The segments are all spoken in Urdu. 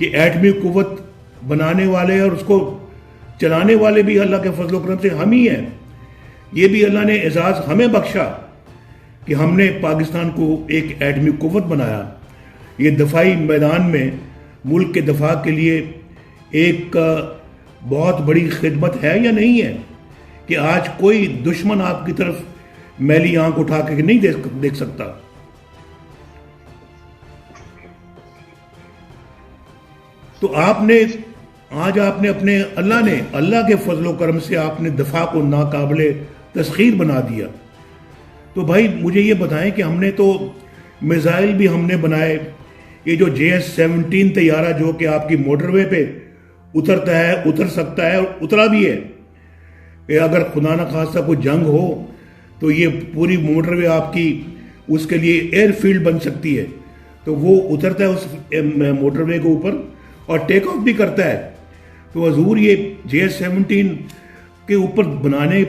کہ ایٹمی قوت بنانے والے اور اس کو چلانے والے بھی اللہ کے فضل و کرم سے ہم ہی ہیں. یہ بھی اللہ نے اعزاز ہمیں بخشا کہ ہم نے پاکستان کو ایک ایٹمی قوت بنایا. یہ دفاعی میدان میں ملک کے دفاع کے لیے ایک بہت بڑی خدمت ہے یا نہیں ہے کہ آج کوئی دشمن آپ کی طرف میلی آنکھ اٹھا کے نہیں دیکھ سکتا. تو آج آپ نے اللہ کے فضل و کرم سے آپ نے دفاع کو ناقابل تسخیر بنا دیا. تو بھائی مجھے یہ بتائیں کہ ہم نے تو میزائل بھی ہم نے بنائے. یہ جو JS-17 طیارہ جو کہ آپ کی موٹر وے پہ اترتا ہے, اتر سکتا ہے اور اترا بھی ہے کہ اگر خدا نہ خواستہ کوئی جنگ ہو تو یہ پوری موٹر وے آپ کی اس کے لیے ایئر فیلڈ بن سکتی ہے. تو وہ اترتا ہے اس موٹر وے کے اوپر اور ٹیک آف بھی کرتا ہے. تو حضور یہ JS-17 کے اوپر بنانے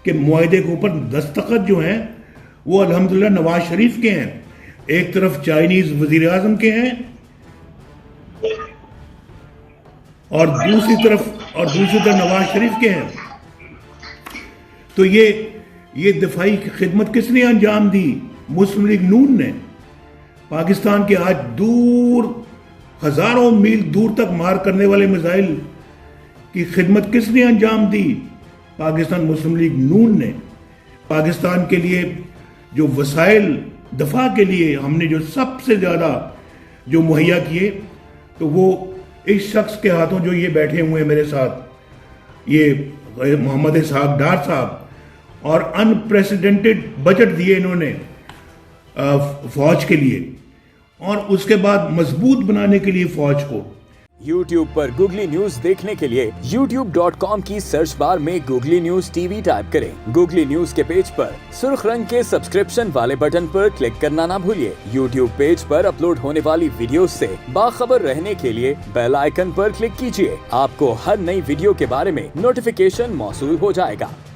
کے معاہدے کے اوپر دستخط جو ہیں وہ الحمدللہ نواز شریف کے ہیں, ایک طرف چائنیز وزیر اعظم کے ہیں اور دوسری طرف نواز شریف کے ہیں. تو یہ دفاعی خدمت کس نے انجام دی؟ مسلم لیگ نون نے. پاکستان کے آج دور ہزاروں میل دور تک مار کرنے والے میزائل کی خدمت کس نے انجام دی؟ پاکستان مسلم لیگ نون نے. پاکستان کے لیے جو وسائل دفاع کے لیے ہم نے جو سب سے زیادہ جو مہیا کیے تو وہ اس شخص کے ہاتھوں جو یہ بیٹھے ہوئے ہیں میرے ساتھ, یہ محمد اسحاق ڈار صاحب, اور انپریسیڈنٹڈ بجٹ دیے انہوں نے فوج کے لیے اور اس کے بعد مضبوط بنانے کے لیے فوج کو. YouTube پر گوگلی نیوز دیکھنے کے لیے youtube.com کی سرچ بار میں googly news T V type کریں. گوگلی نیوز کے پیج پر سرخ رنگ کے سبسکرپشن والے بٹن پر کلک کرنا نہ بھولیے. YouTube پیج پر اپلوڈ ہونے والی ویڈیوز سے باخبر رہنے کے لیے بیل آئیکن پر کلک کیجیے. آپ کو ہر نئی ویڈیو کے بارے میں نوٹیفیکیشن موصول ہو جائے گا.